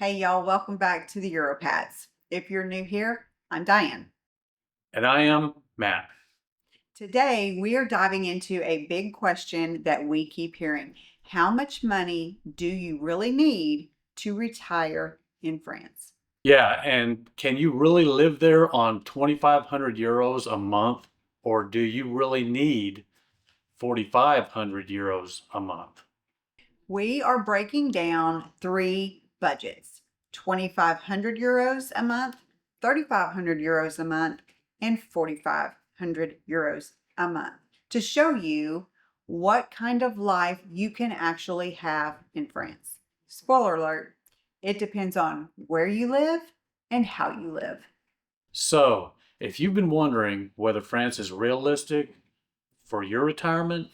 Hey y'all, welcome back to the Europats. If you're new here, I'm Diane. And I am Matt. Today we are diving into a big question that we keep hearing. How much money do you really need to retire in France? Yeah, and can you really live there on 2,500 euros a month, or do you really need 4,500 euros a month? We are breaking down three budgets: 2,500 euros a month, 3,500 euros a month, and 4,500 euros a month to show you what kind of life you can actually have in France. Spoiler alert, it depends on where you live and how you live. So, if you've been wondering whether France is realistic for your retirement,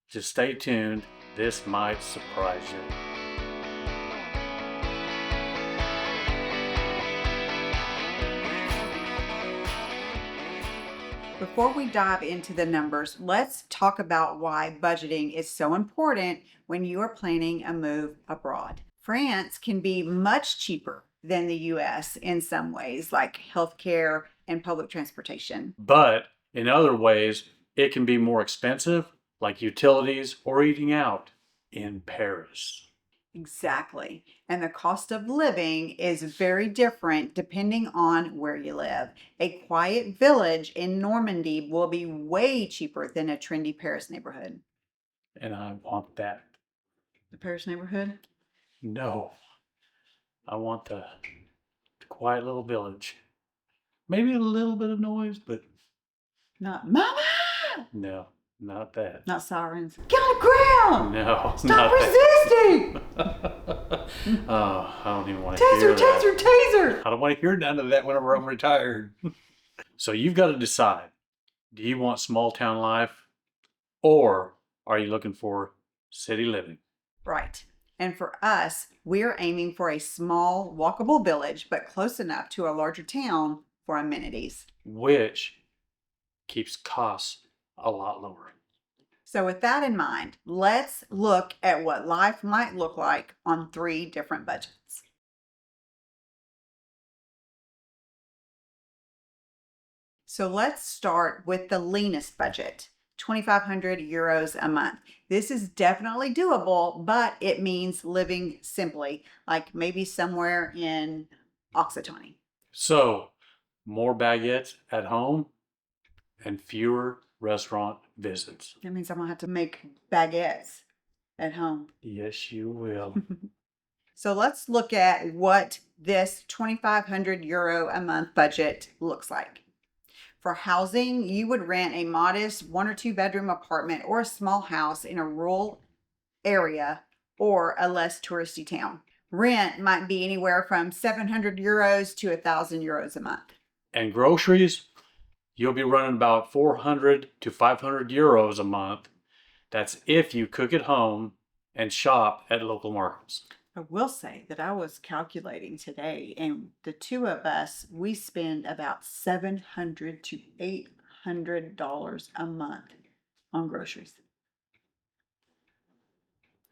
just stay tuned. This might surprise you. Before we dive into the numbers, let's talk about why budgeting is so important when you are planning a move abroad. France can be much cheaper than the US in some ways, like healthcare and public transportation. But in other ways, it can be more expensive, like utilities or eating out in Paris. Exactly. And the cost of living is very different depending on where you live. A quiet village in Normandy will be way cheaper than a trendy Paris neighborhood. And I want that. The Paris neighborhood? No, I want the quiet little village. Maybe a little bit of noise, but Not mama! no, not that. Not sirens. Get on the ground! No, Stop not resisting! that. Oh, I don't even want to Taser, hear that. taser, taser! I don't want to hear none of that whenever I'm retired. So you've got to decide. Do you want small town life, or are you looking for city living? Right. And for us, we're aiming for a small, walkable village, but close enough to a larger town for amenities. Which keeps costs a lot lower. So, with that in mind, let's look at what life might look like on three different budgets. So, let's start with the leanest budget, 2,500 euros a month. This is definitely doable, but it means living simply, like maybe somewhere in Occitanie. So, more baguettes at home and fewer restaurant visits. That means I'm gonna have to make baguettes at home. Yes, you will. So let's look at what this 2,500 euro a month budget looks like. For housing, you would rent a modest 1 or 2 bedroom apartment or a small house in a rural area or a less touristy town. Rent might be anywhere from 700 euros to 1,000 euros a month. And groceries, you'll be running about 400 to 500 euros a month. That's if you cook at home and shop at local markets. I will say that I was calculating today, and the two of us, we spend about $700 to $800 a month on groceries.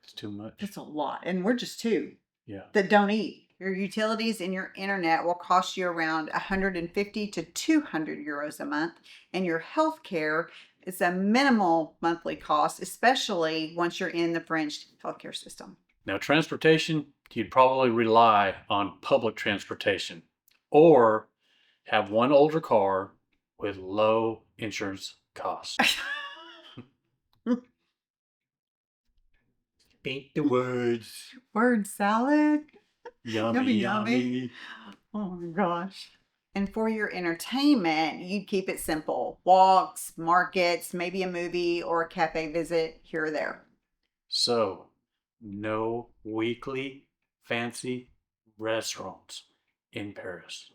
It's too much. That's a lot, and we're just two Yeah. that don't eat. Your utilities and your internet will cost you around 150 to 200 euros a month, and your health care is a minimal monthly cost, especially once you're in the French healthcare system. Now, transportation, you'd probably rely on public transportation or have one older car with low insurance costs. Paint the words. Word salad. Yummy, yummy. Oh my gosh. And for your entertainment, you'd keep it simple: walks, markets, maybe a movie or a cafe visit here or there. So, no weekly fancy restaurants in Paris.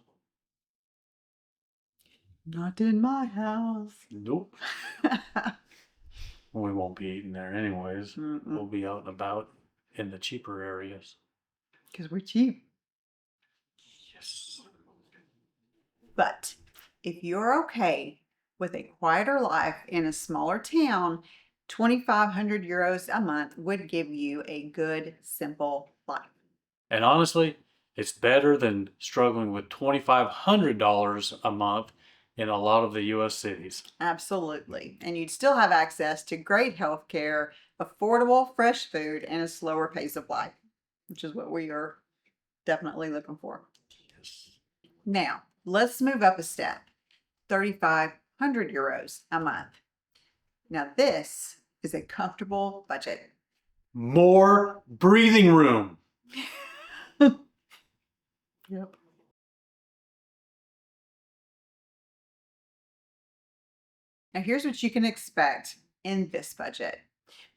Not in my house. Nope. We won't be eating there anyways. We'll be out and about in the cheaper areas. Because we're cheap. Yes. But if you're okay with a quieter life in a smaller town, 2,500 euros a month would give you a good, simple life. And honestly, It's better than struggling with $2,500 a month in a lot of the U.S. cities. Absolutely. And you'd still have access to great health care, affordable, fresh food, and a slower pace of life, which is what we are definitely looking for. Yes. Now, let's move up a step. 3,500 euros a month. Now, this is a comfortable budget. More breathing room. Yep. Now, here's what you can expect in this budget.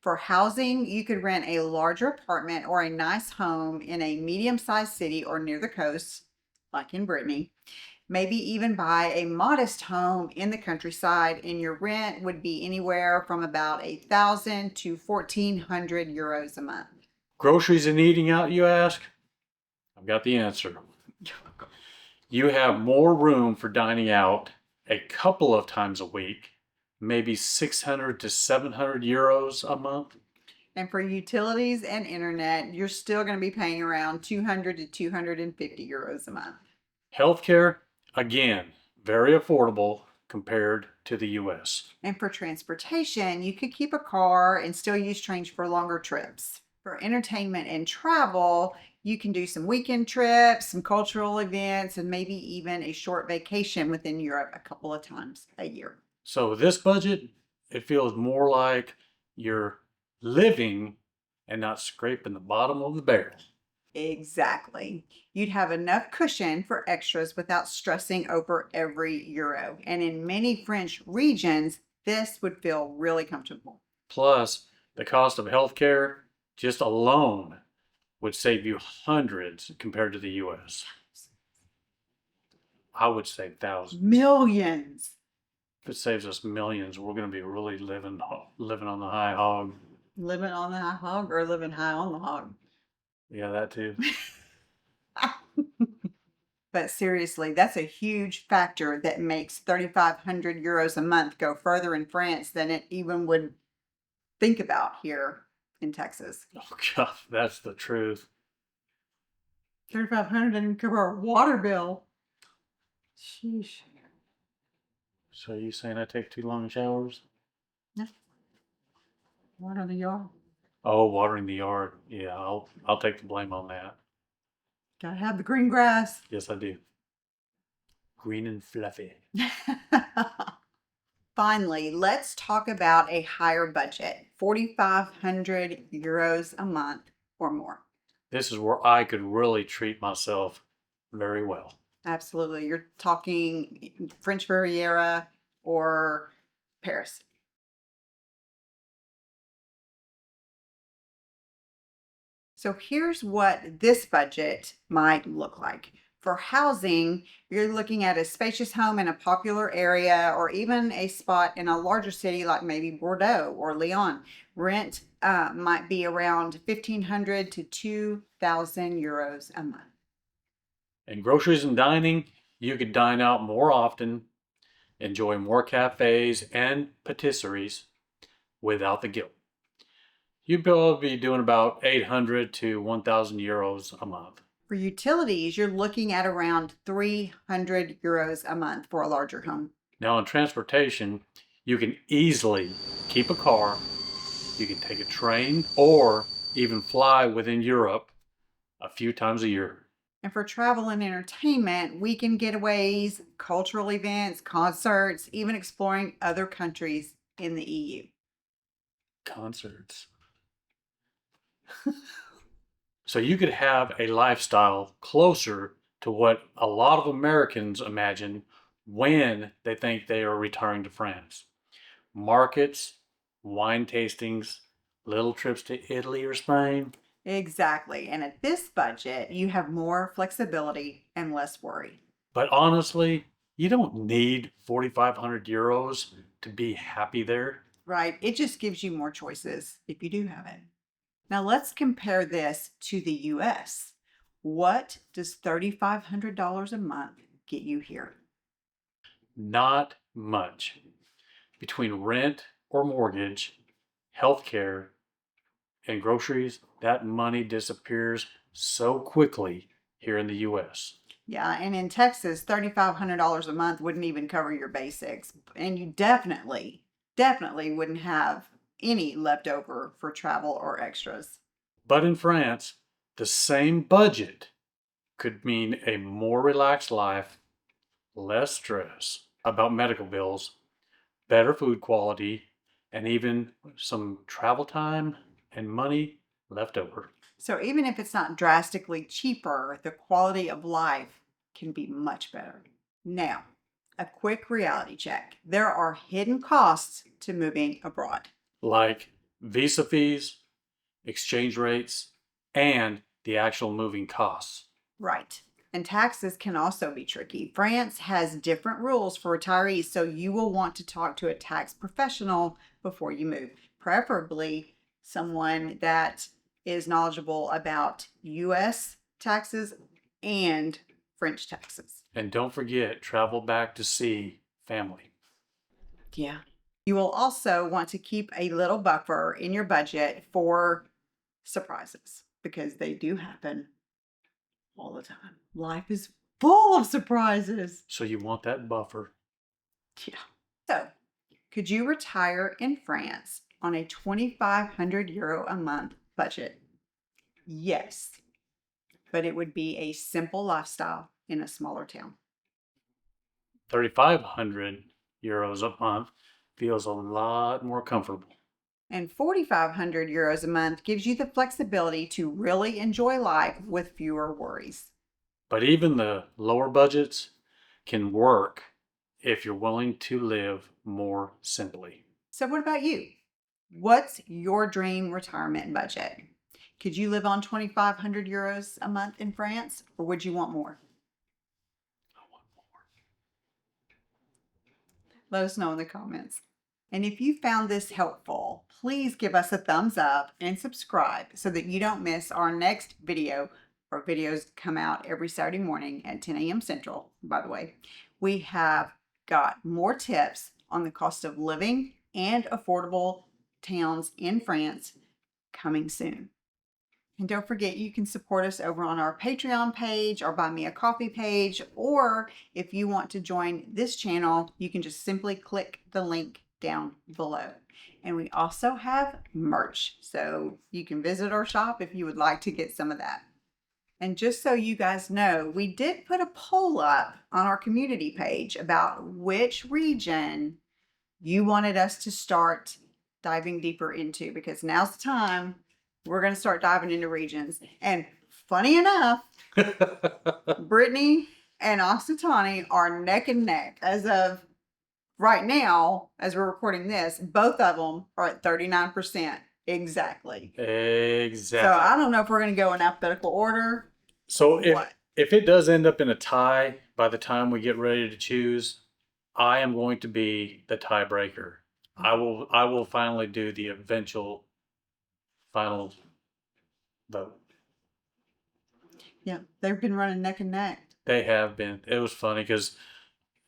For housing, you could rent a larger apartment or a nice home in a medium-sized city or near the coast, like in Brittany. Maybe even buy a modest home in the countryside, and your rent would be anywhere from about 1,000 to 1,400 euros a month. Groceries and eating out, you ask? I've got the answer. You have more room for dining out a couple of times a week, maybe 600 to 700 euros a month. And for utilities and internet, you're still going to be paying around 200 to 250 euros a month. Healthcare, again, very affordable compared to the US. And for transportation, you could keep a car and still use trains for longer trips. For entertainment and travel, you can do some weekend trips, some cultural events, and maybe even a short vacation within Europe a couple of times a year. So with this budget, it feels more like you're living and not scraping the bottom of the barrel. Exactly. You'd have enough cushion for extras without stressing over every euro. And in many French regions, this would feel really comfortable. Plus, the cost of healthcare just alone would save you hundreds compared to the US. I would say thousands. Millions. If it saves us millions, we're going to be really living on the high hog. Living on the high hog or living high on the hog? Yeah, that too. But seriously, that's a huge factor that makes 3,500 euros a month go further in France than it even would think about here in Texas. Oh God, that's the truth. 3,500 didn't cover our water bill. Sheesh. So you saying I take too long showers? No. Water the yard. Oh, watering the yard. Yeah, I'll take the blame on that. Gotta have the green grass. Yes, I do. Green and fluffy. Finally, let's talk about a higher budget, 4,500 euros a month or more. This is where I could really treat myself very well. Absolutely. You're talking French Riviera or Paris. So here's what this budget might look like. For housing, you're looking at a spacious home in a popular area or even a spot in a larger city like maybe Bordeaux or Lyon. Rent might be around 1,500 to 2,000 euros a month. And groceries and dining, you could dine out more often, enjoy more cafes and patisseries without the guilt. You'd probably be doing about 800 to 1,000 euros a month. For utilities, you're looking at around 300 euros a month for a larger home. Now in transportation, you can easily keep a car, you can take a train, or even fly within Europe a few times a year. And for travel and entertainment, weekend getaways, cultural events, concerts, even exploring other countries in the EU. Concerts. So you could have a lifestyle closer to what a lot of Americans imagine when they think they are retiring to France. Markets, wine tastings, little trips to Italy or Spain. Exactly. And at this budget, you have more flexibility and less worry. But honestly, you don't need 4,500 euros to be happy there. Right? It just gives you more choices if you do have it. Now let's compare this to the US. What does $3,500 a month get you here? Not much. Between rent or mortgage, healthcare, and groceries, that money disappears so quickly, here in the U.S. Yeah, and in Texas, $3,500 a month wouldn't even cover your basics. And you definitely wouldn't have any left over for travel or extras. But in France, the same budget could mean a more relaxed life, less stress about medical bills, better food quality, and even some travel time and money left over. So even if it's not drastically cheaper, the quality of life can be much better. Now, a quick reality check. There are hidden costs to moving abroad. Like visa fees, exchange rates, and the actual moving costs. Right. And taxes can also be tricky. France has different rules for retirees, so you will want to talk to a tax professional before you move, preferably someone that is knowledgeable about US taxes and French taxes. And don't forget, travel back to see family. Yeah. You will also want to keep a little buffer in your budget for surprises because they do happen all the time. Life is full of surprises. So you want that buffer. Yeah. So, could you retire in France on a 2,500 euro a month budget? Yes, but it would be a simple lifestyle in a smaller town. 3,500 euros a month feels a lot more comfortable. And 4,500 euros a month gives you the flexibility to really enjoy life with fewer worries. But even the lower budgets can work if you're willing to live more simply. So, what about you? What's your dream retirement budget? Could you live on 2,500 euros a month in France, or would you want more? I want more. Let us know in the comments. And if you found this helpful, please give us a thumbs up and subscribe so that you don't miss our next video. Our videos come out every Saturday morning at 10 a.m. Central, by the way. We have got more tips on the cost of living and affordable towns in France coming soon. And don't forget, you can support us over on our Patreon page or Buy Me a Coffee page, or if you want to join this channel, you can just simply click the link down below. And we also have merch, so you can visit our shop if you would like to get some of that. And just so you guys know, we did put a poll up on our community page about which region you wanted us to start diving deeper into, because now's the time we're going to start diving into regions. And funny enough, Brittany and Oxitani are neck and neck as of right now, as we're recording this. Both of them are at 39% exactly. Exactly. So I don't know if we're going to go in alphabetical order. So What? if it does end up in a tie by the time we get ready to choose, I am going to be the tiebreaker. I will finally do the eventual final vote. Yeah, they've been running neck and neck. They have been. It was funny because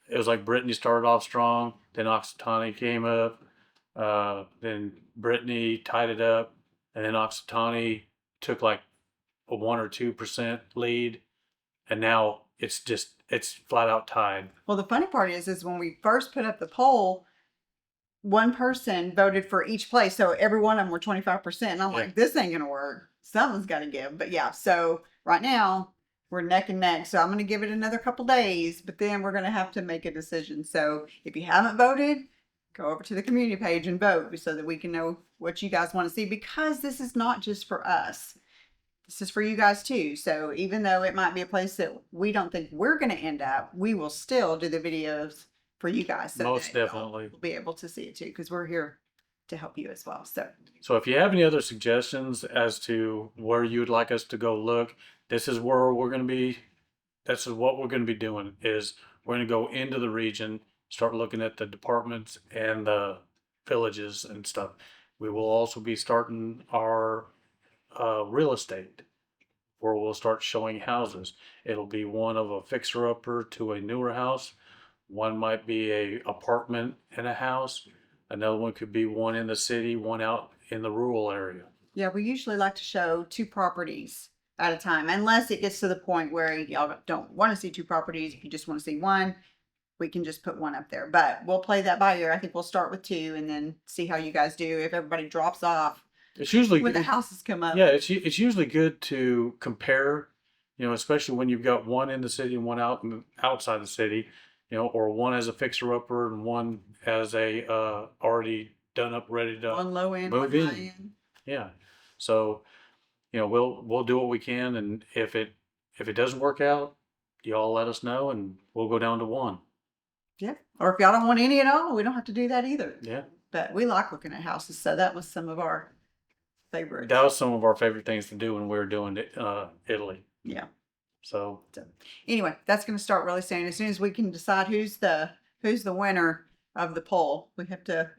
it was like Brittany started off strong, then Oxitani came up, then Brittany tied it up, and then Oxitani took like a 1 or 2% lead, and now it's flat out tied. Well, the funny part is when we first put up the poll, one person voted for each place, so every one of them were 25%. And I'm like, this ain't gonna work. Something's gotta give. But yeah, so right now we're neck and neck. So I'm gonna give it another couple days, but then we're gonna have to make a decision. So if you haven't voted, go over to the community page and vote so that we can know what you guys want to see, because this is not just for us. This is for you guys too. So even though it might be a place that we don't think we're going to end up, we will still do the videos for you guys. So most definitely. we'll be able to see it too, because we're here to help you as well. So if you have any other suggestions as to where you would like us to go look, this is where we're going to be. This is what we're going to be doing, is we're going to go into the region, start looking at the departments and the villages and stuff. We will also be starting our real estate, where we'll start showing houses. It'll be one of a fixer-upper to a newer house. One might be a apartment and a house. Another one could be one in the city, one out in the rural area. Yeah, we usually like to show 2 properties at a time, unless it gets to the point where y'all don't want to see two properties. If you just want to see one, we can just put one up there. But we'll play that by ear. I think we'll start with two and then see how you guys do. If everybody drops off It's usually when the houses come up. yeah, it's usually good to compare, especially when you've got one in the city and one outside the city, or one as a fixer upper and one as a already done up, ready to One low end, move one high in. end. Yeah. So, we'll do what we can, and if it doesn't work out, y'all let us know, and we'll go down to one. Yeah. Or if y'all don't want any at all, we don't have to do that either. Yeah. But we like looking at houses, so that was some of our favorites. That was some of our favorite things to do when we were doing Italy. Yeah. So Anyway, that's going to start really soon. As soon as we can decide who's the winner of the poll, we have to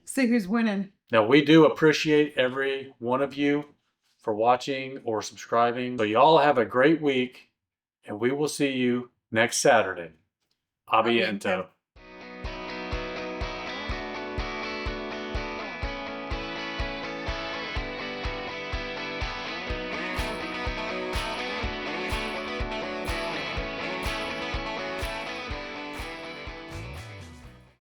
see who's winning. now we do appreciate every one of you for watching or subscribing. So y'all have a great week, and we will see you next Saturday. Abiento.